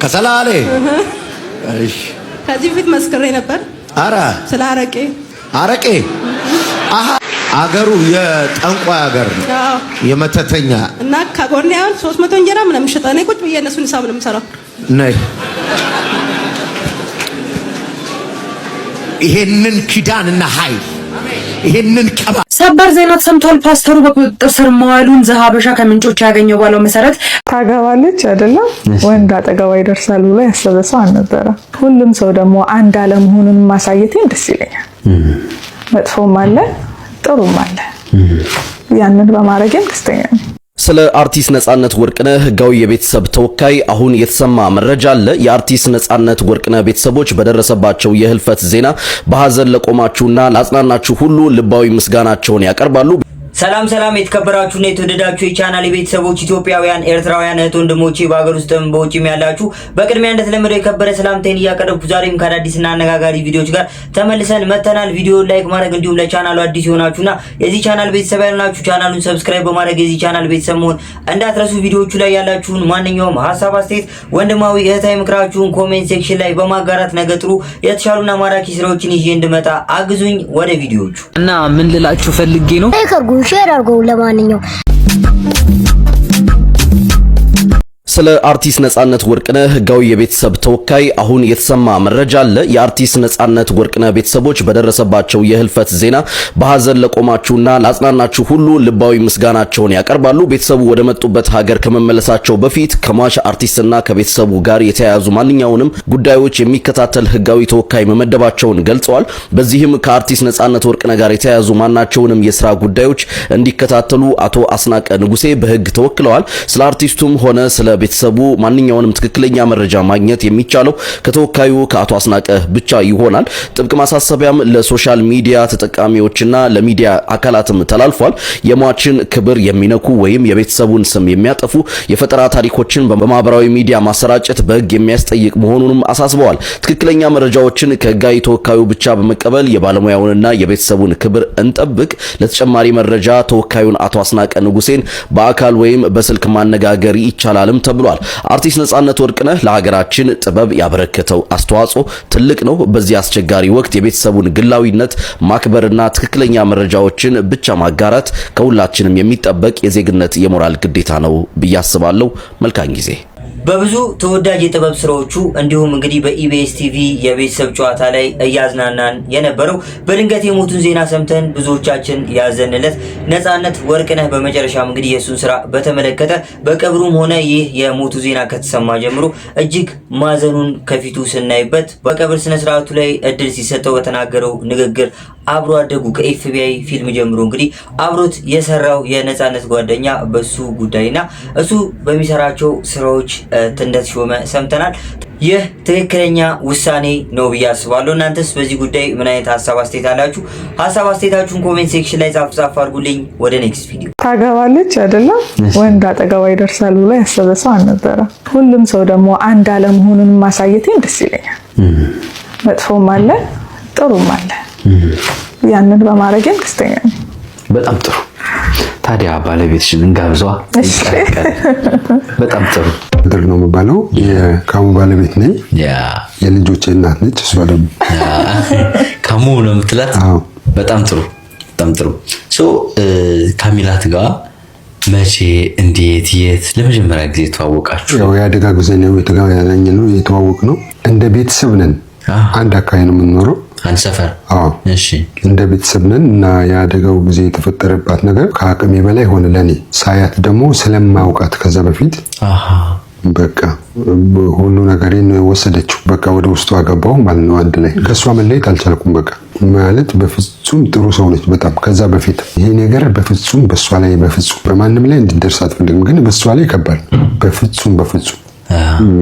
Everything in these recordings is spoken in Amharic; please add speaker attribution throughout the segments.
Speaker 1: ከሰላሌ እሺ
Speaker 2: ከዚህ ፊት መስክሬ ነበር።
Speaker 1: አረ
Speaker 2: ስለ አረቄ አሃ አገሩ የጠንቋይ አገር ነው የመተተኛ እና ከጎን ያው 300 እንጀራ ምንም ሸጣኔ ቁጭ ብዬ እነሱን ሂሳብ ነው የምሰራው
Speaker 1: ነይ ይሄንን ኪዳንና ኃይል ይሄንን ቀባ
Speaker 3: ሰበር ዜና ተሰምቷል። ፓስተሩ በቁጥጥር ስር መዋሉን ዘሀበሻ ከምንጮች ያገኘው ባለው መሰረት
Speaker 4: ታገባለች አይደለም ወንድ አጠገባ ይደርሳል ብሎ ያሰበ ሰው አልነበረ። ሁሉም ሰው ደግሞ አንድ አለመሆኑን ማሳየቴን ደስ ይለኛል። መጥፎም አለ ጥሩም አለ። ያንን በማድረጌም ደስተኛ ነኝ።
Speaker 5: ስለ አርቲስት ነጻነት ወርቅነህ ህጋዊ የቤተሰብ ተወካይ አሁን የተሰማ መረጃ አለ። የአርቲስት ነጻነት ወርቅነህ ቤተሰቦች በደረሰባቸው የህልፈት ዜና በሐዘን ለቆማችሁና ላጽናናችሁ ሁሉ ልባዊ ምስጋናቸውን ያቀርባሉ።
Speaker 6: ሰላም ሰላም የተከበራችሁና የተወደዳችሁ የቻናል ቤተሰቦች ኢትዮጵያውያን ኤርትራውያን እህት ወንድሞቼ በአገር ውስጥም በውጭም ያላችሁ በቅድሚያ እንደተለመደው የከበረ ሰላምታዬን እያቀረብኩ ዛሬም ከአዳዲስና አነጋጋሪ ቪዲዮዎች ጋር ተመልሰን መተናል። ቪዲዮውን ላይክ ማድረግ እንዲሁም ለቻናሉ አዲስ የሆናችሁና የዚህ ቻናል ቤተሰብ ያልሆናችሁ ቻናሉን ሰብስክራይብ በማድረግ የዚህ ቻናል ቤተሰብ መሆን እንዳትረሱ። ቪዲዮዎቹ ላይ ያላችሁን ማንኛውም ሐሳብ አስተያየት ወንድማዊ እህታዊ ምክራችሁን ኮሜንት ሴክሽን ላይ በማጋራት ነገ ጥሩ የተሻሉና ማራኪ ስራዎችን ይዤ እንድመጣ አግዙኝ። ወደ ቪዲዮዎቹ
Speaker 7: እና ምን ልላችሁ ፈልጌ ነው ሼር አድርጉ። ለማንኛውም
Speaker 5: ስለ አርቲስት ነጻነት ወርቅነህ ህጋዊ የቤተሰብ ተወካይ አሁን የተሰማ መረጃ አለ። የአርቲስት ነጻነት ወርቅነህ ቤተሰቦች በደረሰባቸው የህልፈት ዜና በሐዘን ለቆማችሁና ላጽናናችሁ ሁሉ ልባዊ ምስጋናቸውን ያቀርባሉ። ቤተሰቡ ወደ መጡበት ሀገር ከመመለሳቸው በፊት ከሟች አርቲስትና ከቤተሰቡ ጋር የተያያዙ ማንኛውንም ጉዳዮች የሚከታተል ህጋዊ ተወካይ መመደባቸውን ገልጸዋል። በዚህም ከአርቲስት ነጻነት ወርቅነህ ጋር የተያያዙ ማናቸውንም የስራ ጉዳዮች እንዲከታተሉ አቶ አስናቀ ንጉሴ በህግ ተወክለዋል። ስለ አርቲስቱም ሆነ ስለ ቤተሰቡ ማንኛውንም ትክክለኛ መረጃ ማግኘት የሚቻለው ከተወካዩ ከአቶ አስናቀ ብቻ ይሆናል። ጥብቅ ማሳሰቢያም ለሶሻል ሚዲያ ተጠቃሚዎችና ለሚዲያ አካላትም ተላልፏል። የሟችን ክብር የሚነኩ ወይም የቤተሰቡን ስም የሚያጠፉ የፈጠራ ታሪኮችን በማህበራዊ ሚዲያ ማሰራጨት በህግ የሚያስጠይቅ መሆኑንም አሳስበዋል። ትክክለኛ መረጃዎችን ከህጋዊ ተወካዩ ብቻ በመቀበል የባለሙያውንና የቤተሰቡን ክብር እንጠብቅ። ለተጨማሪ መረጃ ተወካዩን አቶ አስናቀ ንጉሴን በአካል ወይም በስልክ ማነጋገር ይቻላልም ተብሏል። አርቲስት ነጻነት ወርቅነህ ለሀገራችን ጥበብ ያበረከተው አስተዋጽኦ ትልቅ ነው። በዚህ አስቸጋሪ ወቅት የቤተሰቡን ግላዊነት ማክበርና ትክክለኛ መረጃዎችን ብቻ ማጋራት ከሁላችንም የሚጠበቅ የዜግነት የሞራል ግዴታ ነው ብዬ አስባለሁ። መልካም ጊዜ።
Speaker 6: በብዙ ተወዳጅ የጥበብ ስራዎቹ እንዲሁም እንግዲህ በኢቢኤስ ቲቪ የቤተሰብ ጨዋታ ላይ እያዝናናን የነበረው በድንገት የሞቱን ዜና ሰምተን ብዙዎቻችን ያዘንለት ነጻነት ወርቅነህ በመጨረሻም እንግዲህ የሱን ስራ በተመለከተ በቀብሩም ሆነ ይህ የሞቱ ዜና ከተሰማ ጀምሮ እጅግ ማዘኑን ከፊቱ ስናይበት በቀብር ስነ ስርዓቱ ላይ እድል ሲሰጠው በተናገረው ንግግር አብሮ አደጉ ከኤፍቢአይ ፊልም ጀምሮ እንግዲህ አብሮት የሰራው የነጻነት ጓደኛ በሱ ጉዳይና እሱ በሚሰራቸው ስራዎች እንደተሾመ ሰምተናል። ይህ ትክክለኛ ውሳኔ ነው ብዬ አስባለሁ። እናንተስ በዚህ ጉዳይ ምን አይነት ሐሳብ አስተያየት አላችሁ? ሐሳብ አስተያየታችሁን ኮሜንት ሴክሽን ላይ ጻፍ አድርጉልኝ። ወደ ኔክስት ቪዲዮ።
Speaker 4: ታገባለች አይደለም ወንድ አጠገባ ይደርሳል ብሎ ያሰበ ሰው አልነበረ። ሁሉም ሰው ደግሞ አንድ አለመሆኑን ማሳየቴን ደስ ይለኛል። መጥፎም አለ ጥሩም አለ። ያንን በማድረጌም ደስተኛ ነኝ።
Speaker 8: በጣም ጥሩ። ታዲያ ባለቤትሽን እንጋብዟ። በጣም ጥሩ።
Speaker 9: ድር ነው የሚባለው የካሙ ባለቤት ነኝ። የልጆቼ እናት ነች። እሷ ደግሞ
Speaker 8: ካሙ ነው የምትላት።
Speaker 9: በጣም ጥሩ
Speaker 8: በጣም ጥሩ። ካሚላት ጋር መቼ እንዴት የት ለመጀመሪያ ጊዜ ተዋወቃችሁ?
Speaker 9: ያው ያደጋ ጊዜ ነው የተዋወቅ ነው። እንደ ቤተሰብ ነን። አንድ አካባቢ ነው የምንኖረው።
Speaker 8: አንድ ሰፈር።
Speaker 9: እሺ። እንደ ቤተሰብ ነን እና ያደጋው ጊዜ የተፈጠረባት ነገር ከአቅሜ በላይ ሆነ ለኔ። ሳያት ደግሞ ስለማውቃት ከዛ በፊት በቃ ሁሉ ነገሬን ወሰደችው። በቃ ወደ ውስጡ አገባው ማለት ነው። አንድ ላይ ከሷ መለየት አልቻልኩም። በቃ ማለት በፍጹም ጥሩ ሰው ነች በጣም። ከዛ በፊት ይሄ ነገር በፍጹም በሷ ላይ በፍጹም በማንም ላይ እንዲደርስ አትፈልግም፣ ግን በሷ ላይ ከባድ በፍጹም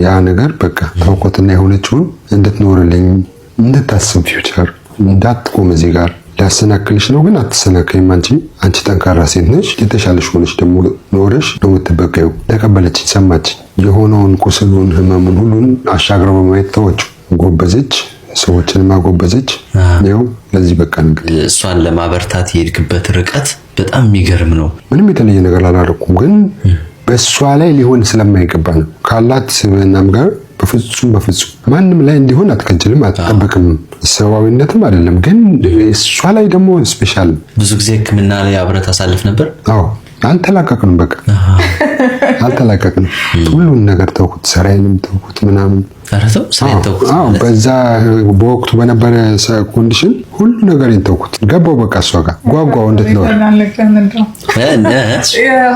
Speaker 9: ያ ነገር በቃ ታውቆትና የሆነችውን እንድትኖርልኝ እንድታስብ ፊውቸር እንዳትቆም እዚህ ጋር ሊያሰናክልሽ ነው፣ ግን አትሰናከይም። አንቺ ጠንካራ ሴት ነሽ። የተሻለሽ ሆነሽ ደግሞ ኖረሽ ነው የምትበቀየው። ተቀበለችኝ፣ ሰማች። የሆነውን ቁስሉን ህመሙን ሁሉን አሻግረው በማየት ተወችው። ጎበዘች፣ ሰዎችን ማጎበዘች። ያው ለዚህ በቃ እንግዲህ
Speaker 8: እሷን ለማበርታት የሄድክበት ርቀት በጣም የሚገርም ነው።
Speaker 9: ምንም የተለየ ነገር አላደረኩም፣ ግን በእሷ ላይ ሊሆን ስለማይገባ ነው። ካላት ስብዕናም ጋር በፍጹም ማንም ላይ እንዲሆን አትከጅልም፣ አትጠብቅም። ሰዋዊነትም አይደለም ግን እሷ ላይ ደግሞ ስፔሻል።
Speaker 8: ብዙ ጊዜ ሕክምና ላይ አብረህ ታሳልፍ ነበር?
Speaker 9: አዎ አልተላቀቅንም፣ በቃ አልተላቀቅንም። ሁሉን ነገር ተውኩት፣ ሰራዬንም ተውኩት ምናምን።
Speaker 8: አረተው ሰራዬን ተውኩት።
Speaker 9: አዎ በዛ በወቅቱ በነበረ ኮንዲሽን ሁሉ ነገር ተውኩት። ገባው በቃ እሷ ጋር ጓጓው እንድትኖር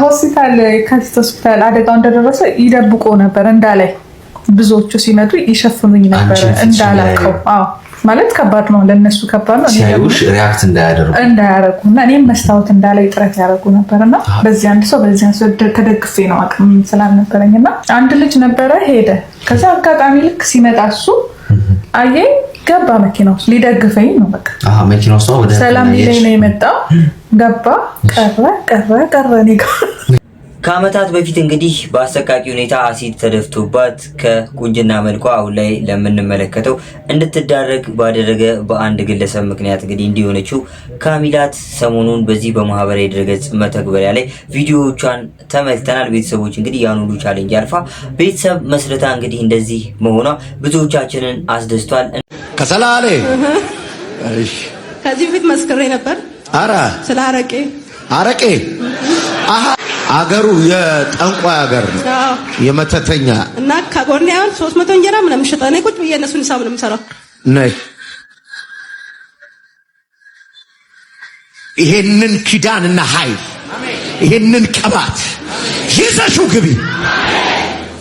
Speaker 4: ሆስፒታል የካቲት ሆስፒታል አደጋው እንደደረሰ ይደብቆ ነበር እንዳላይ ብዙዎቹ ሲመጡ ይሸፍኑኝ ነበር እንዳላቀው። አዎ ማለት ከባድ ነው ለነሱ ከባድ ነው።
Speaker 8: ሲያዩሽ ሪአክት
Speaker 4: እንዳያረጉና እኔም መስታወት እንዳላይ ጥረት ያደርጉ ነበርና በዚህ አንድ ሰው ተደግፌ ነው አቅም ስላልነበረኝና አንድ ልጅ ነበረ ሄደ። ከዛ አጋጣሚ ልክ ሲመጣ እሱ አየኝ ገባ መኪና ውስጥ ሊደግፈኝ ነው በቃ
Speaker 8: መኪና ውስጥ ወደ
Speaker 4: ሰላም ሊለኝ ነው የመጣው። ገባ ቀረ እኔ ጋር
Speaker 6: ከአመታት በፊት እንግዲህ በአሰቃቂ ሁኔታ አሲድ ተደፍቶባት ከቁንጅና መልኳ አሁን ላይ ለምንመለከተው እንድትዳረግ ባደረገ በአንድ ግለሰብ ምክንያት እንግዲህ እንዲሆነችው ካሚላት ሰሞኑን በዚህ በማህበራዊ ድረገጽ መተግበሪያ ላይ ቪዲዮዎቿን ተመልክተናል። ቤተሰቦች እንግዲህ ያን ሁሉ ቻሌንጅ አልፋ ቤተሰብ መስረታ እንግዲህ እንደዚህ መሆኗ ብዙዎቻችንን አስደስቷል።
Speaker 2: ከሰላሌ
Speaker 10: ከዚህ በፊት መስክሬ ነበር። ስለ አረቄ
Speaker 2: አገሩ የጠንቋይ አገር ነው፣ የመተተኛ
Speaker 10: እና ከጎን ያውን 300 እንጀራ ምናምን ሸጣ ነው ቁጭ ብዬ እነሱን ሂሳብ ነው የምሰራው።
Speaker 2: ነይ ይሄንን ኪዳንና ኃይል ይሄንን ቅባት ይዘሽው ግቢ።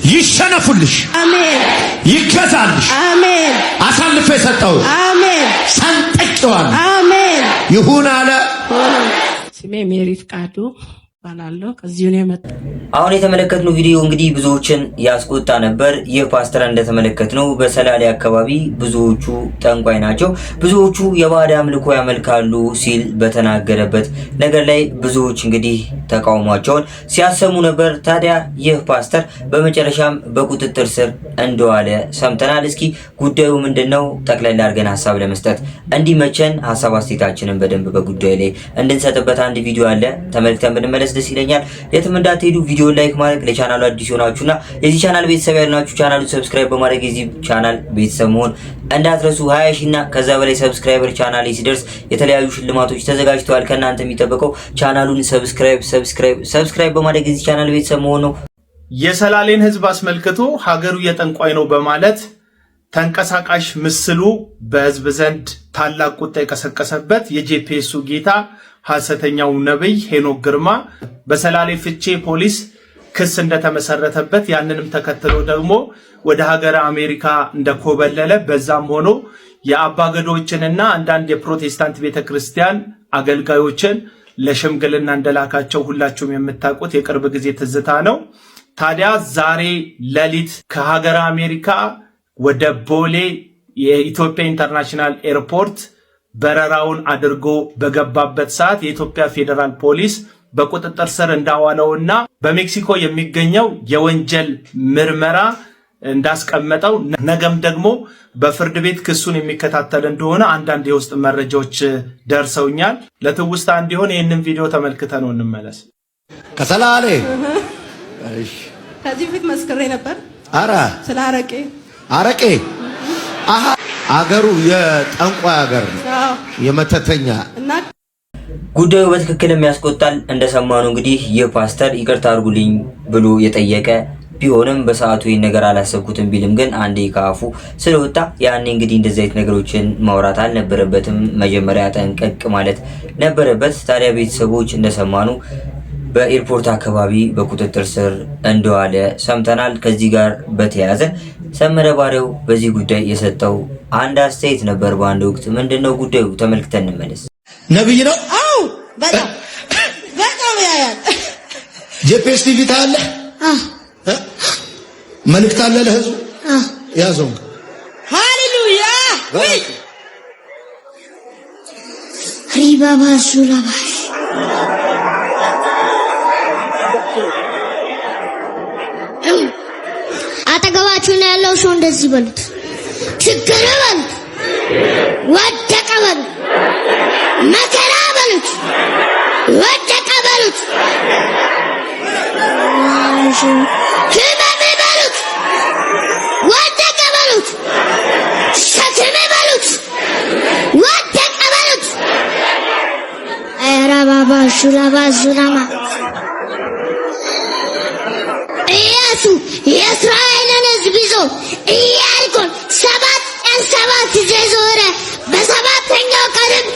Speaker 2: ይሸነፉልሽ፣
Speaker 10: አሜን።
Speaker 2: ይገዛልሽ፣
Speaker 10: አሜን።
Speaker 2: አሳልፈ የሰጠው
Speaker 10: አሜን።
Speaker 2: ሰንጠቅዋል፣
Speaker 10: አሜን።
Speaker 2: ይሁን አለ።
Speaker 10: ስሜ ሜሪ ፍቃዱ ባላለው ከዚህ ነው የመጣ።
Speaker 6: አሁን የተመለከትነው ቪዲዮ እንግዲህ ብዙዎችን ያስቆጣ ነበር። ይህ ፓስተር እንደተመለከትነው በሰላሌ አካባቢ ብዙዎቹ ጠንቋይ ናቸው፣ ብዙዎቹ የባዕድ አምልኮ ያመልካሉ ሲል በተናገረበት ነገር ላይ ብዙዎች እንግዲህ ተቃውሟቸውን ሲያሰሙ ነበር። ታዲያ ይህ ፓስተር በመጨረሻም በቁጥጥር ስር እንደዋለ ሰምተናል። እስኪ ጉዳዩ ምንድነው ጠቅላላ አድርገን ሀሳብ ለመስጠት እንዲመቸን ሀሳብ አስተያየታችንን በደንብ በጉዳዩ ላይ እንድንሰጥበት አንድ ቪዲዮ አለ፣ ተመልክተን ብንመለስ ደስ ይለኛል። የትም እንዳትሄዱ ቪዲዮ ላይክ ማድረግ፣ ለቻናሉ አዲስ ሆናችሁና የዚህ ቻናል ቤተሰብ ያልናችሁ ቻናሉን ሰብስክራይብ በማድረግ የዚህ ቻናል ቤተሰብ መሆን እንዳትረሱ። 20 ሺና ከዛ በላይ ሰብስክራይበር ቻናል ሲደርስ የተለያዩ ሽልማቶች ተዘጋጅተዋል። ከናንተ የሚጠበቀው ቻናሉን ሰብስክራይብ በማድረግ የዚህ ቻናል ቤተሰብ መሆን ነው።
Speaker 11: የሰላሌን ህዝብ አስመልክቶ ሀገሩ የጠንቋይ ነው በማለት ተንቀሳቃሽ ምስሉ በህዝብ ዘንድ ታላቅ ቁጣ የቀሰቀሰበት የጄፒኤሱ ጌታ ሐሰተኛው ነብይ ሄኖክ ግርማ በሰላሌ ፍቼ ፖሊስ ክስ እንደተመሰረተበት ያንንም ተከትሎ ደግሞ ወደ ሀገረ አሜሪካ እንደኮበለለ በዛም ሆኖ የአባገዶችንና አንዳንድ የፕሮቴስታንት ቤተክርስቲያን አገልጋዮችን ለሽምግልና እንደላካቸው ሁላችሁም የምታውቁት የቅርብ ጊዜ ትዝታ ነው። ታዲያ ዛሬ ሌሊት ከሀገረ አሜሪካ ወደ ቦሌ የኢትዮጵያ ኢንተርናሽናል ኤርፖርት በረራውን አድርጎ በገባበት ሰዓት የኢትዮጵያ ፌዴራል ፖሊስ በቁጥጥር ስር እንዳዋለውና በሜክሲኮ የሚገኘው የወንጀል ምርመራ እንዳስቀመጠው ነገም ደግሞ በፍርድ ቤት ክሱን የሚከታተል እንደሆነ አንዳንድ የውስጥ መረጃዎች ደርሰውኛል። ለትውስታ እንዲሆን ይህንን ቪዲዮ ተመልክተ ነው እንመለስ።
Speaker 2: ከሰላሌ
Speaker 10: ከዚህ በፊት መስክሬ ነበር። ስለ አረቄ አገሩ የጠንቋይ አገር ነው፣ የመተተኛ እና
Speaker 6: ጉዳዩ በትክክልም ያስቆጣል። እንደሰማኑ እንግዲህ ይህ ፓስተር ይቅርታ አድርጉልኝ ብሎ የጠየቀ ቢሆንም በሰዓቱ ይህን ነገር አላሰብኩትም ቢልም ግን አንዴ ካፉ ስለወጣ ያኔ እንግዲህ እንደዚህ አይነት ነገሮችን ማውራት አልነበረበትም። መጀመሪያ ጠንቀቅ ማለት ነበረበት። ታዲያ ቤተሰቦች እንደሰማኑ በኤርፖርት አካባቢ በቁጥጥር ስር እንደዋለ ሰምተናል። ከዚህ ጋር በተያያዘ ሰመረ ባሪያው በዚህ ጉዳይ የሰጠው አንድ አስተያየት ነበር በአንድ ወቅት። ምንድነው ጉዳዩ? ተመልክተን እንመለስ።
Speaker 1: ነብይ ነው።
Speaker 10: አው በጣም ያያል።
Speaker 1: ጄፒኤስ ቲቪ ታለ መልእክት አለ ለህዝቡ ያዘው።
Speaker 10: ሃሌሉያ ወይ
Speaker 7: ሪባባ ሱላባሽ አጠገባችሁ ነው ያለው ሰው እንደዚህ በሉት፣ ችግር በሉት፣ ወደቀ በሉት፣ መከራ በሉት፣ ወደቀ በሉት፣ ህመም በሉት፣ ወደቀ ሹላባ ዙላማ ኢያሱ የእስራኤልን ሕዝብ ይዞ ኢያሪኮን 7 ቀን 7 ጊዜ ዞረ። በሰባተኛው ቀንም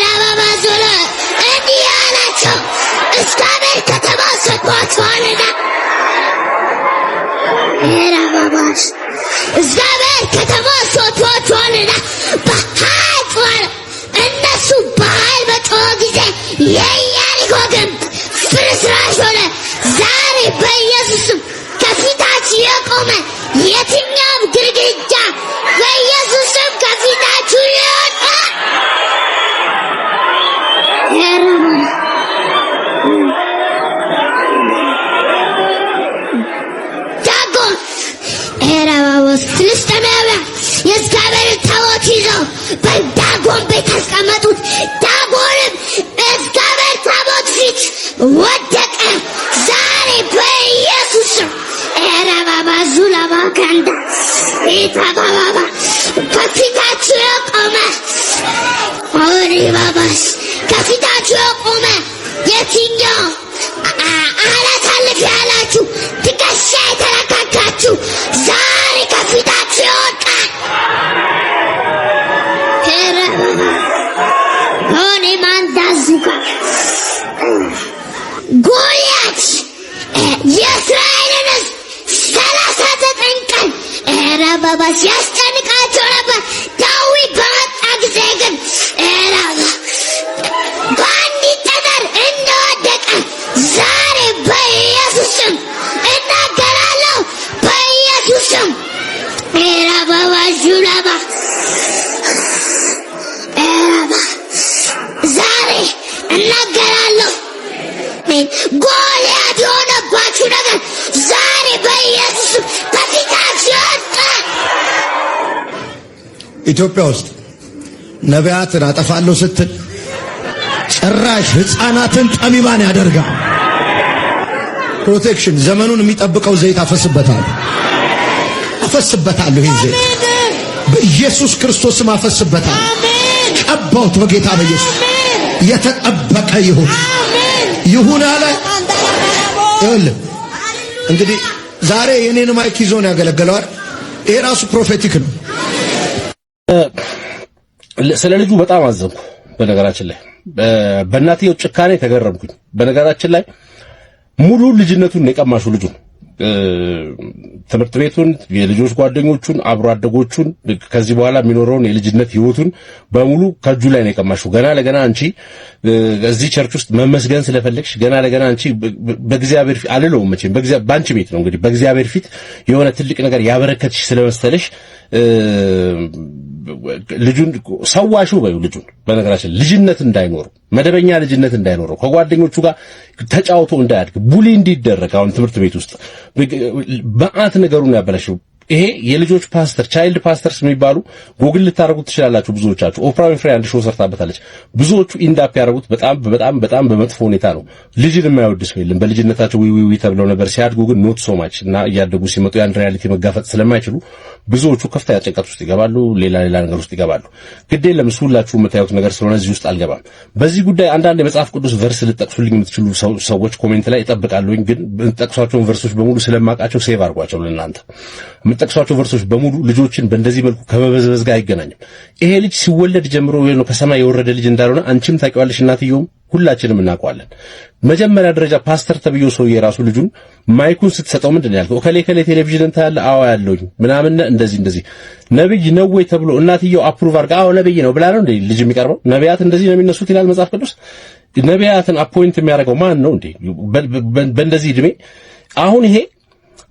Speaker 7: ራባባ ዞለ እንዲህ አላቸው፣ እግዚአብሔር ከተማ ሰጥቷችኋልና ራባባስ እግዚአብሔር ከተማ ሰጥቷችኋልና በኃይል እነሱ በኃይል በጮኸ ጊዜ የኢያሪኮ ግንብ ፍርስራሽ ሆነ። ዛሬ በኢየሱስም ከፊታችሁ የቆመ የትኛውም ግድግዳ በኢየሱስም ከፊታችሁ ይወጣ። ዳጎን ኤራባቦስ ፍልስጤማውያን የእግዚአብሔርን ታቦት ይዘው በዳጎን ቤት አስቀመጡት። ዳጎንም እግዚአብሔር ታቦት ፊት ወደቀ። ዛሬ በኢየሱስም ኤራባባ ዙላባ ካንዳ ኢታባባባ ከፊታችሁ የቆመ ኦሪባባስ ከፊታችሁ የቆመ የትኛው አለት አለፍ ያላችሁ ትከሻ የተረካካችሁ ዛሬ ከፊታችሁ ይወድቃል። ሆኔ ማንዳዙካ ጎልያድ የእስራኤልን ሕዝብ 39 ቀን ኤራባባስ ያስጨንቃቸው ነበር። ዳዊት በመጣ ጊዜ ግን ኤራባ በአንዲት ጠጠር እንደወደቀ ዛሬ በኢየሱስም እናገራለሁ። በኢየሱስም ኤራባባ ጁላባ ኤራባ ዛሬ እናገራለሁ። ጎልያድ የሆነባችሁ ነገር ዛሬ በኢየሱስም ከፊታችሁ ይወድቃል።
Speaker 1: ኢትዮጵያ ውስጥ ነቢያትን አጠፋለሁ ስትል ጭራሽ ሕፃናትን ጠቢባን ያደርጋል። ፕሮቴክሽን ዘመኑን የሚጠብቀው ዘይት አፈስበታለሁ። ይህን ዘይት በኢየሱስ ክርስቶስም አፈስበታለሁ። ቀባውት በጌታ በኢየሱስ የተጠበቀ ይሁን አለ። ይኸውልህ እንግዲህ ዛሬ የኔን ማይክ ይዞ ነው ያገለገለው አይደል? ይሄ ራሱ ፕሮፌቲክ ነው።
Speaker 12: ስለ ልጁ በጣም አዘንኩ። በነገራችን ላይ በእናትየው ጭካኔ ተገረምኩኝ። በነገራችን ላይ ሙሉ ልጅነቱን የቀማሹ ልጁ ትምህርት ቤቱን፣ የልጆች ጓደኞቹን፣ አብሮ አደጎቹን ከዚህ በኋላ የሚኖረውን የልጅነት ህይወቱን በሙሉ ከእጁ ላይ ነው የቀማሽው። ገና ለገና አንቺ እዚህ ቸርች ውስጥ መመስገን ስለፈለግሽ ገና ለገና አንቺ በእግዚአብሔር ፊት አልለውም መቼም በአንቺ ቤት ነው እንግዲህ በእግዚአብሔር ፊት የሆነ ትልቅ ነገር ያበረከትሽ ስለመሰለሽ ልጁን ሰዋሹ በዩ ልጁን በነገራችን ልጅነት እንዳይኖረው መደበኛ ልጅነት እንዳይኖረው ከጓደኞቹ ጋር ተጫውቶ እንዳያድግ ቡሊ እንዲደረግ አሁን ትምህርት ቤት ውስጥ በአት ነገሩን ያበላሽው። ይሄ የልጆች ፓስተር ቻይልድ ፓስተርስ የሚባሉ ጎግል ልታረጉት ትችላላችሁ። ብዙዎቻችሁ ኦፕራ ዊንፍሪ አንድ ሾው ሰርታበታለች። ብዙዎቹ ኢንዳፕ ያደረጉት በጣም በመጥፎ ሁኔታ ነው። ልጅን የማይወድ ሰው የለም። በልጅነታቸው ዊ ተብለው ነበር። ሲያድጉ ግን ኖት ሶ ማች እና እያደጉ ሲመጡ ያን ሪያሊቲ መጋፈጥ ስለማይችሉ ብዙዎቹ ከፍተኛ ጭንቀት ውስጥ ይገባሉ። ሌላ ነገር ውስጥ ይገባሉ። ግዴ ለምስሁላችሁ የምታዩት ነገር ስለሆነ እዚህ ውስጥ አልገባም። በዚህ ጉዳይ አንዳንድ የመጽሐፍ ቅዱስ ቨርስ ልጠቅሱልኝ የምትችሉ ሰዎች ኮሜንት ላይ እጠብቃለሁኝ። ግን ጠቅሷቸውን ቨርሶች በሙሉ ስለማውቃቸው ሴቭ አድርጓቸው ለእናንተ የምጠቅሷቸው ቨርሶች በሙሉ ልጆችን በእንደዚህ መልኩ ከመበዝበዝ ጋር አይገናኝም። ይሄ ልጅ ሲወለድ ጀምሮ ነው ከሰማይ የወረደ ልጅ እንዳልሆነ አንቺም ታውቂዋለሽ፣ እናትየውም ሁላችንም እናውቀዋለን። መጀመሪያ ደረጃ ፓስተር ተብዮ ሰው የራሱ ልጁን ማይኩን ስትሰጠው ምንድነው ያልከው? ከሌ ቴሌቪዥን ታያለ? አዎ ያለውኝ ምናምን እንደዚህ ነብይ ነው ወይ ተብሎ እናትየው አፕሩቭ አድርጋ አዎ ነብይ ነው ብላ ነው እንዴ ልጅ የሚቀርበው? ነቢያት እንደዚህ ነው የሚነሱት ይላል መጽሐፍ ቅዱስ። ነቢያትን አፖይንት የሚያደርገው ማን ነው እንዴ በእንደዚህ እድሜ? አሁን ይሄ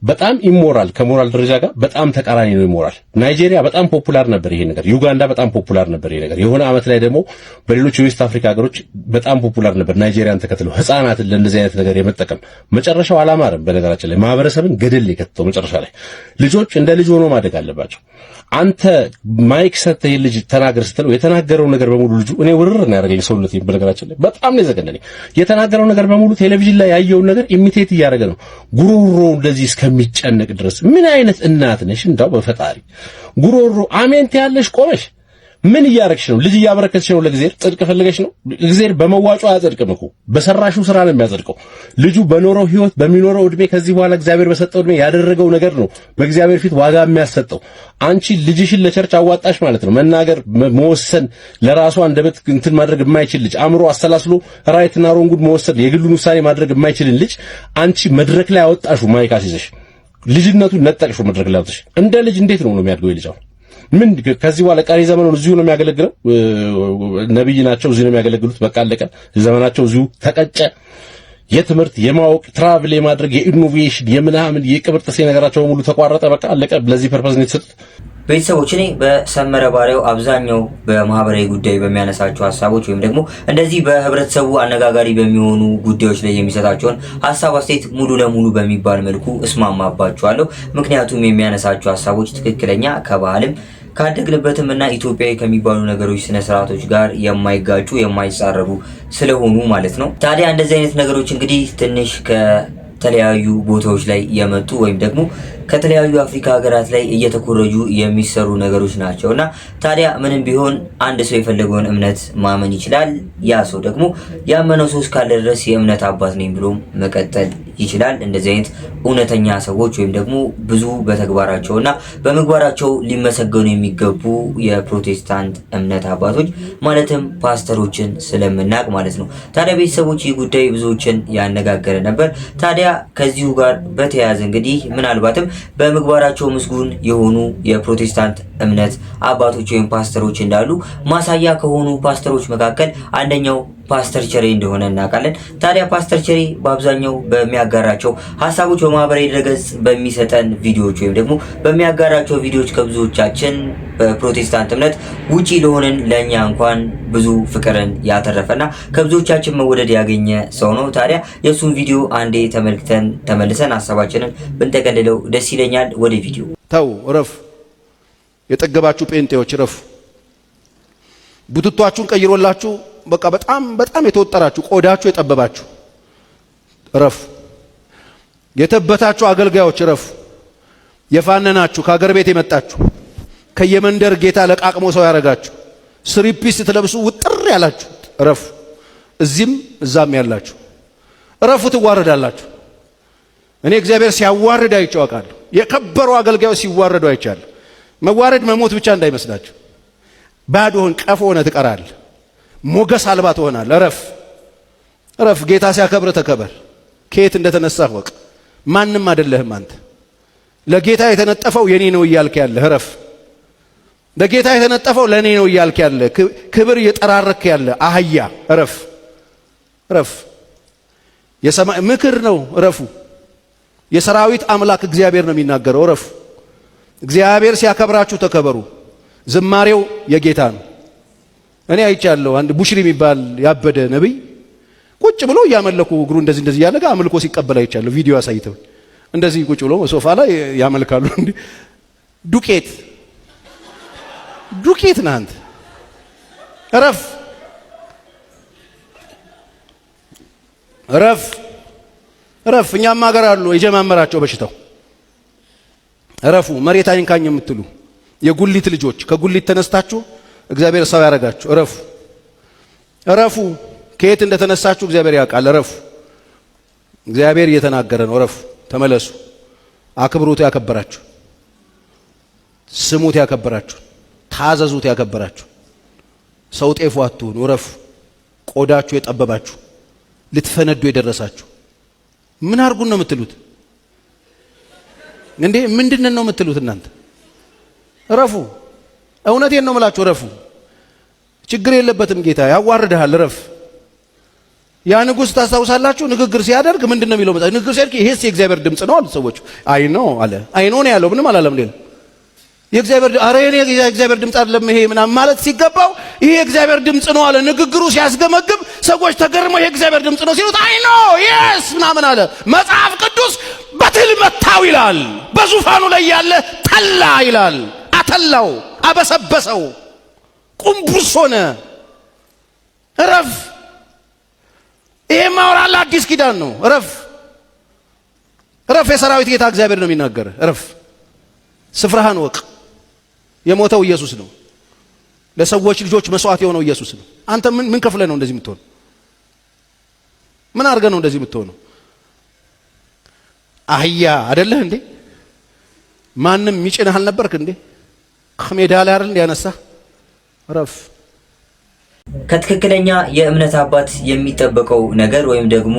Speaker 12: በጣም ኢሞራል ከሞራል ደረጃ ጋር በጣም ተቃራኒ ነው። ኢሞራል ናይጄሪያ በጣም ፖፑላር ነበር ይሄ ነገር። ዩጋንዳ በጣም ፖፑላር ነበር ይሄ ነገር። የሆነ አመት ላይ ደግሞ በሌሎች የዌስት አፍሪካ ሀገሮች በጣም ፖፑላር ነበር። ናይጄሪያን ተከትለው ህፃናትን ለእንደዚህ አይነት ነገር የመጠቀም መጨረሻው አላማረም። በነገራችን ላይ ማህበረሰብን ገደል የከተተው መጨረሻ ላይ ልጆች እንደ ልጅ ሆኖ ማደግ አለባቸው። አንተ ማይክ ሰጥተህ ልጅ ተናገር ስትለው የተናገረው ነገር በሙሉ ልጁ እኔ ውርር ነው ያደረገኝ ሰውነቴ። በነገራችን ላይ በጣም ነው የዘገነኝ። የተናገረው ነገር በሙሉ ቴሌቪዥን ላይ ያየውን ነገር ኢሚቴት እያደረገ ነው። ጉሮሮ እንደዚህ እስከሚጨነቅ ድረስ ምን አይነት እናት ነሽ? እንዳው በፈጣሪ ጉሮሮ አሜን ትያለሽ ቆመሽ ምን እያረክሽ ነው? ልጅ እያበረከትሽ ነው ለእግዚአብሔር? ጽድቅ ፈልገሽ ነው? እግዚአብሔር በመዋጮ አያጸድቅም እኮ በሰራሹ ስራ ነው የሚያጸድቀው። ልጁ በኖረው ህይወት በሚኖረው እድሜ ከዚህ በኋላ እግዚአብሔር በሰጠው እድሜ ያደረገው ነገር ነው በእግዚአብሔር ፊት ዋጋ የሚያሰጠው። አንቺ ልጅሽን ለቸርች አዋጣሽ ማለት ነው። መናገር መወሰን ለራሱ አንደበት እንትን ማድረግ የማይችል ልጅ አእምሮ አሰላስሎ ራይትና ሮንጉድ መወሰን የግሉን ውሳኔ ማድረግ የማይችልን ልጅ አንቺ መድረክ ላይ አወጣሹ ማይክ አስይዘሽ ልጅነቱን ነጠቅሽው መድረክ ላይ አወጣሽ። እንደ ልጅ እንዴት ነው የሚያድገው ልጅው? ምን ከዚህ በኋላ ቀሪ ዘመኑን እዚሁ ነው የሚያገለግለው? ነብይ ናቸው እዚሁ ነው የሚያገለግሉት። በቃ አለቀ። ዘመናቸው እዚሁ ተቀጨ። የትምህርት የማወቅ ትራቭል የማድረግ የኢኖቬሽን የምናምን የቅብር ጥሴ ነገራቸው ሙሉ ተቋረጠ። በቃ አለቀ። ለዚህ ፐርፐዝ ነው የተሰጡት።
Speaker 6: ቤተሰቦች እኔ በሰመረ ባሪያው አብዛኛው በማህበራዊ ጉዳይ በሚያነሳቸው ሀሳቦች ወይም ደግሞ እንደዚህ በህብረተሰቡ አነጋጋሪ በሚሆኑ ጉዳዮች ላይ የሚሰጣቸውን ሀሳብ አስተያየት ሙሉ ለሙሉ በሚባል መልኩ እስማማባቸዋለሁ። ምክንያቱም የሚያነሳቸው ሀሳቦች ትክክለኛ ከባህልም ካደግንበትም እና ኢትዮጵያዊ ከሚባሉ ነገሮች ስነ ስርዓቶች ጋር የማይጋጩ የማይጻረሩ ስለሆኑ ማለት ነው። ታዲያ እንደዚህ አይነት ነገሮች እንግዲህ ትንሽ ከተለያዩ ቦታዎች ላይ የመጡ ወይም ደግሞ ከተለያዩ አፍሪካ ሀገራት ላይ እየተኮረጁ የሚሰሩ ነገሮች ናቸውና ታዲያ ምንም ቢሆን አንድ ሰው የፈለገውን እምነት ማመን ይችላል። ያ ሰው ደግሞ ያመነው ሰው እስካለ ድረስ የእምነት አባት ነኝ ብሎ መቀጠል ይችላል። እንደዚህ አይነት እውነተኛ ሰዎች ወይም ደግሞ ብዙ በተግባራቸውና በምግባራቸው ሊመሰገኑ የሚገቡ የፕሮቴስታንት እምነት አባቶች ማለትም ፓስተሮችን ስለምናቅ ማለት ነው። ታዲያ ቤተሰቦች ይህ ጉዳይ ብዙዎችን ያነጋገረ ነበር። ታዲያ ከዚሁ ጋር በተያያዘ እንግዲህ ምናልባትም በምግባራቸው ምስጉን የሆኑ የፕሮቴስታንት እምነት አባቶች ወይም ፓስተሮች እንዳሉ ማሳያ ከሆኑ ፓስተሮች መካከል አንደኛው ፓስተር ቸሬ እንደሆነ እናውቃለን። ታዲያ ፓስተር ቸሬ በአብዛኛው በሚያጋራቸው ሀሳቦች በማህበራዊ ድረገጽ በሚሰጠን ቪዲዮዎች ወይም ደግሞ በሚያጋራቸው ቪዲዮዎች ከብዙዎቻችን በፕሮቴስታንት እምነት ውጪ ለሆነን ለእኛ እንኳን ብዙ ፍቅርን ያተረፈና ከብዙዎቻችን መወደድ ያገኘ ሰው ነው። ታዲያ የእሱን ቪዲዮ አንዴ ተመልክተን ተመልሰን ሀሳባችንን ብንጠቀልለው ደስ ይለኛል። ወደ ቪዲዮ
Speaker 13: ተው፣ ረፍ። የጠገባችሁ ጴንጤዎች ረፍ። ቡትቷችሁን ቀይሮላችሁ በቃ በጣም የተወጠራችሁ ቆዳችሁ የጠበባችሁ ረፍ። የተበታችሁ አገልጋዮች ረፍ። የፋነናችሁ ከሀገር ቤት የመጣችሁ ከየመንደር ጌታ ለቃቅሞ ሰው ያረጋችሁ ስሪፒስ ስትለብሱ ውጥር ያላችሁ ረፍ። እዚህም እዛም ያላችሁ ረፉ። ትዋረዳላችሁ። እኔ እግዚአብሔር ሲያዋርድ አይቼ አውቃለሁ። የከበሩ አገልጋዮች ሲዋረዱ አይቻለሁ። መዋረድ መሞት ብቻ እንዳይመስላችሁ። ባዶህን ቀፎ ሆነ ትቀራለህ። ሞገስ አልባ ትሆናለህ። ረፍ። ጌታ ሲያከብር ተከበር። ከየት እንደተነሳህ ወቅ። ማንም አይደለህም አንተ። ለጌታ የተነጠፈው የኔ ነው እያልክ ያለ ረፍ። ለጌታ የተነጠፈው ለኔ ነው እያልክ ያለ ክብር እየጠራረክ ያለ አህያ ረፍ። የሰማይ ምክር ነው ረፉ። የሰራዊት አምላክ እግዚአብሔር ነው የሚናገረው ረፉ። እግዚአብሔር ሲያከብራችሁ ተከበሩ። ዝማሬው የጌታ ነው። እኔ አይቻለሁ። አንድ ቡሽሪ የሚባል ያበደ ነብይ ቁጭ ብሎ እያመለኩ እግሩ እንደዚህ ያለጋ አምልኮ ሲቀበል አይቻለሁ። ቪዲዮ አሳይተው እንደዚህ ቁጭ ብሎ ሶፋ ላይ ያመልካሉ። ዱቄት ነህ አንተ። ረፍ። እኛም ሀገር አሉ የጀማመራቸው በሽታው። ረፉ። መሬት አይንካኝ የምትሉ የጉሊት ልጆች ከጉሊት ተነስታችሁ እግዚአብሔር ሰው ያረጋችሁ ረፉ። ከየት እንደተነሳችሁ እግዚአብሔር ያውቃል። ረፉ። እግዚአብሔር እየተናገረ ነው። ረፉ። ተመለሱ። አክብሩት ያከበራችሁ፣ ስሙት ያከበራችሁ፣ ታዘዙት ያከበራችሁ። ሰው ጤፉ አትሁኑ። ረፉ። ቆዳችሁ የጠበባችሁ ልትፈነዱ የደረሳችሁ ምን አርጉን ነው የምትሉት እንዴ? ምንድነው ነው የምትሉት እናንተ? ረፉ። እውነቴን ነው የምላችሁ። ረፉ። ችግር የለበትም ጌታ ያዋርድሃል። ረፍ። ያ ንጉሥ ታስታውሳላችሁ? ንግግር ሲያደርግ ምንድነው የሚለው? ንግግር ሲያደርግ ይሄስ የእግዚአብሔር ድምጽ ነው አሉ ሰዎች። አይ ነው አለ። አይ ነው ያለው ምንም አላለም። ሌላ የእግዚአብሔር የእግዚአብሔር ድምጽ አይደለም ይሄ ምናምን ማለት ሲገባው ይሄ የእግዚአብሔር ድምጽ ነው አለ። ንግግሩ ሲያስገመግም ሰዎች ተገርመው ይሄ የእግዚአብሔር ድምጽ ነው ሲሉት አይ ነው የስ ምናምን አለ። መጽሐፍ ቅዱስ በትል መታው ይላል። በዙፋኑ ላይ ያለ ተላ ይላል። አተላው፣ አበሰበሰው፣ ቁምቡስ ሆነ። ረፍ። ይሄ ማውራላ አዲስ ኪዳን ነው። ረፍ። የሰራዊት ጌታ እግዚአብሔር ነው የሚናገር። ረፍ። ስፍራህን ወቅ። የሞተው ኢየሱስ ነው። ለሰዎች ልጆች መስዋዕት የሆነው ኢየሱስ ነው። አንተ ምን ከፍለህ ነው እንደዚህ የምትሆነው? ምን አድርገህ ነው እንደዚህ የምትሆነው? አህያ አይደለህ እንዴ? ማንም ይጭንህ አልነበርክ እንዴ? ከሜዳ ላይ አይደል ያነሳህ? ረፍ
Speaker 6: ከትክክለኛ የእምነት አባት የሚጠበቀው ነገር ወይም ደግሞ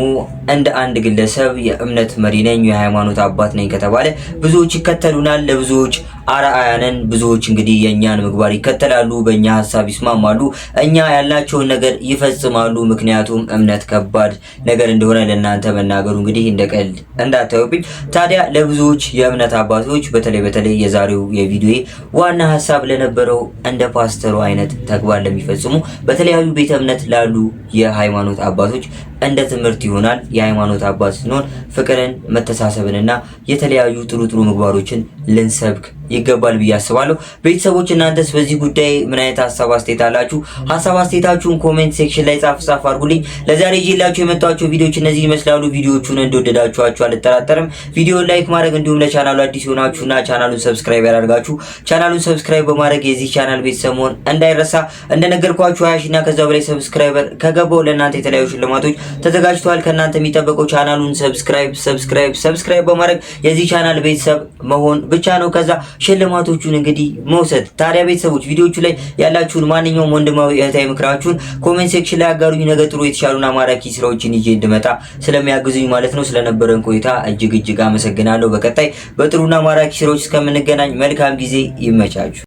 Speaker 6: እንደ አንድ ግለሰብ የእምነት መሪ ነኝ የሃይማኖት አባት ነኝ ከተባለ ብዙዎች ይከተሉናል፣ ለብዙዎች አርአያ ነን። ብዙዎች እንግዲህ የኛን ምግባር ይከተላሉ፣ በእኛ ሐሳብ ይስማማሉ፣ እኛ ያልናቸውን ነገር ይፈጽማሉ። ምክንያቱም እምነት ከባድ ነገር እንደሆነ ለእናንተ መናገሩ እንግዲህ እንደ ቀልድ እንዳታዩብኝ። ታዲያ ለብዙዎች የእምነት አባቶች በተለይ የዛሬው የቪዲዮ ዋና ሐሳብ ለነበረው እንደ ፓስተሩ አይነት ተግባር ለሚፈጽሙ በተለያዩ ቤተ እምነት ላሉ የሃይማኖት አባቶች እንደ ትምህርት ይሆናል። የሃይማኖት አባት ስንሆን ፍቅርን፣ መተሳሰብንና የተለያዩ ጥሩ ምግባሮችን ልንሰብክ ይገባል ብዬ አስባለሁ። ቤተሰቦች እናንተስ በዚህ ጉዳይ ምን አይነት ሐሳብ አስተያየት አላችሁ? ሐሳብ አስተያየታችሁን ኮሜንት ሴክሽን ላይ ጻፍ አድርጉልኝ። ለዛሬ ይዤላችሁ የመጣኋቸው ቪዲዮዎች እነዚህ ይመስላሉ። ቪዲዮዎቹን እንደወደዳችኋቸው አልጠራጠርም። ቪዲዮውን ላይክ ማድረግ እንዲሁም ለቻናሉ አዲስ ሆናችሁና ቻናሉን ሰብስክራይብ ያደርጋችሁ ቻናሉን ሰብስክራይብ በማድረግ የዚህ ቻናል ቤተሰብ መሆን እንዳይረሳ። እንደነገርኳችሁ 20 እና ከዛ በላይ ሰብስክራይበር ከገባው ለእናንተ የተለያዩ ሽልማቶች ተዘጋጅተዋል። ከእናንተ የሚጠበቀው ቻናሉን ሰብስክራይብ በማድረግ የዚህ ቻናል ቤተሰብ መሆን ብቻ ነው። ከዛ ሽልማቶቹን እንግዲህ መውሰድ። ታዲያ ቤተሰቦች ቪዲዮቹ ላይ ያላችሁን ማንኛውም ወንድማዊ እህታዊ ምክራችሁን ኮሜንት ሴክሽን ላይ አጋሩኝ። ነገ ጥሩ የተሻሉና ማራኪ ስራዎችን ይዤ እንድመጣ ስለሚያግዙኝ ማለት ነው። ስለነበረን ቆይታ እጅግ አመሰግናለሁ። በቀጣይ በጥሩና ማራኪ ስራዎች እስከምንገናኝ መልካም ጊዜ ይመቻችሁ።